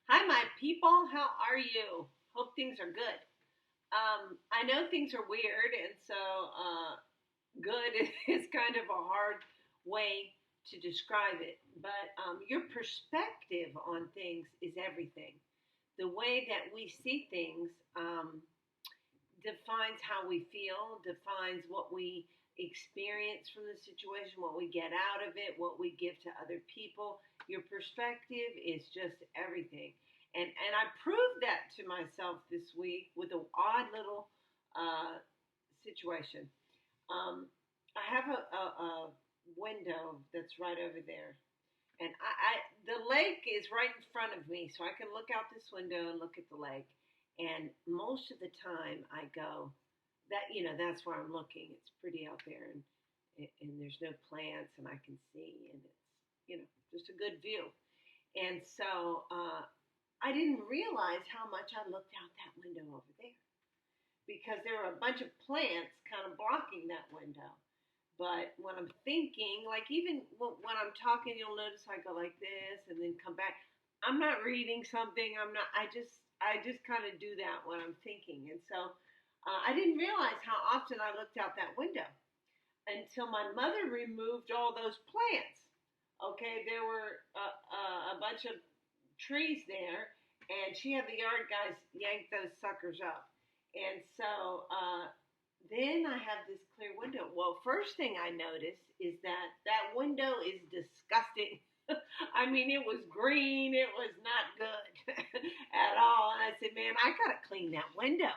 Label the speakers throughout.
Speaker 1: Hi, my people. How are you? Hope things are good. I know things are weird, and so good is kind of a hard way to describe it. But your perspective on things is everything. The way that we see things defines how we feel, defines what we experience from the situation, what we get out of it, what we give to other people. Your perspective is just everything. And I proved that to myself this week with an odd little uh, situation. Um, I have a window that's right over there, and the lake is right in front of me, so I can look out this window and look at the lake. And most of the time, I go that that's where I'm looking. It's pretty out there, and there's no plants, and I can see, and it's just a good view. And so I didn't realize how much I looked out that window over there because there were a bunch of plants kind of blocking that window. But when I'm thinking, like even when I'm talking, you'll notice I go like this and then come back. I'm not reading something. I'm not. I just kind of do that when I'm thinking, and so I didn't realize how often I looked out that window until my mother removed all those plants. Okay, there were a bunch of trees there, and she had the yard guys yank those suckers up. And so then I have this clear window. Well, first thing I noticed is that window is disgusting. I mean, it was green. It was not good at all. And I said, man, I got to clean that window.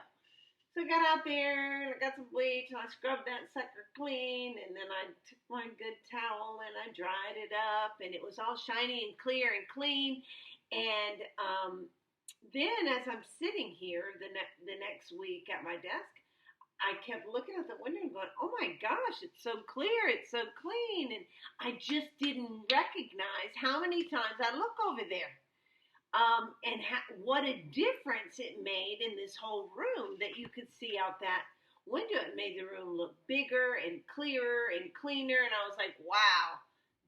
Speaker 1: So I got out there and I got some bleach and I scrubbed that sucker clean. And then I took my good towel and I dried it up. And it was all shiny and clear and clean. And then as I'm sitting here the next week at my desk, I kept looking out the window and going, "Oh my gosh, it's so clear, it's so clean," and I just didn't recognize how many times I look over there, and what a difference it made in this whole room that you could see out that window. It made the room look bigger and clearer and cleaner, and I was like, "Wow,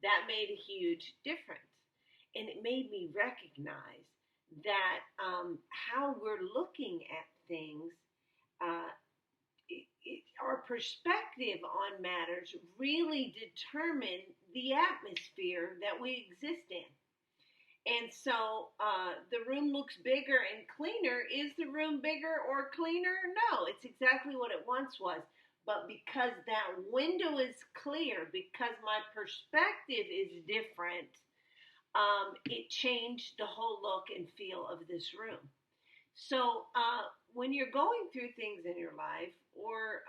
Speaker 1: that made a huge difference," and it made me recognize that how we're looking at things. Uh, our perspective on matters really determine the atmosphere that we exist in. And so the room looks bigger and cleaner. Is the room bigger or cleaner? No, it's exactly what it once was. But because that window is clear, because my perspective is different, it changed the whole look and feel of this room. So when you're going through things in your life, or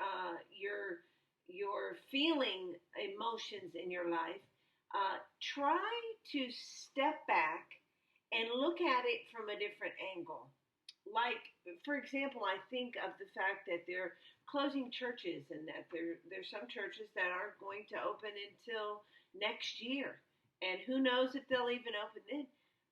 Speaker 1: you're feeling emotions in your life, try to step back and look at it from a different angle. Like, for example, I think of the fact that they're closing churches and that there's some churches that aren't going to open until next year. And who knows if they'll even open then.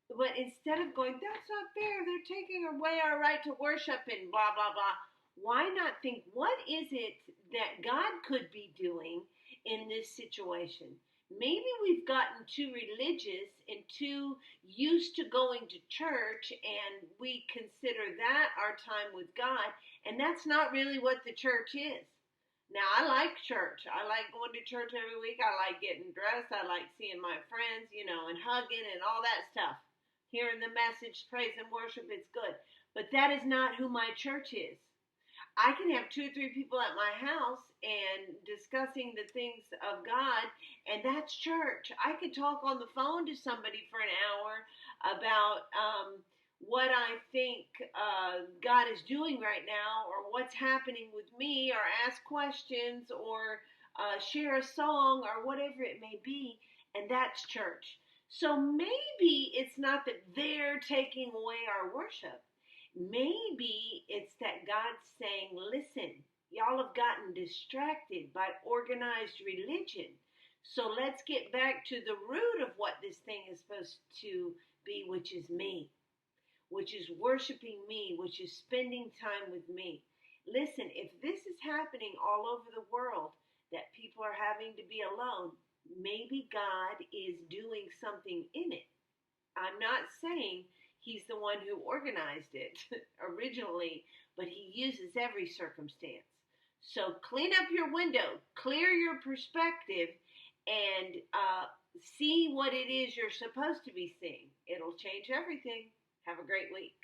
Speaker 1: But instead of going, that's not fair, they're taking away our right to worship and blah, blah, blah, why not think, what is it that God could be doing in this situation? Maybe we've gotten too religious and too used to going to church, and we consider that our time with God, and that's not really what the church is. Now, I like church. I like going to church every week. I like getting dressed. I like seeing my friends, and hugging and all that stuff. Hearing the message, praise and worship, it's good. But that is not who my church is. I can have 2 or 3 people at my house and discussing the things of God, and that's church. I could talk on the phone to somebody for an hour about what I think God is doing right now, or what's happening with me, or ask questions, or share a song, or whatever it may be, and that's church. So maybe it's not that they're taking away our worship. Maybe it's that God's saying, listen, y'all have gotten distracted by organized religion. So let's get back to the root of what this thing is supposed to be, which is me, which is worshiping me, which is spending time with me. Listen, if this is happening all over the world, that people are having to be alone, maybe God is doing something in it. I'm not saying He's the one who organized it originally, but he uses every circumstance. So clean up your window, clear your perspective, and see what it is you're supposed to be seeing. It'll change everything. Have a great week.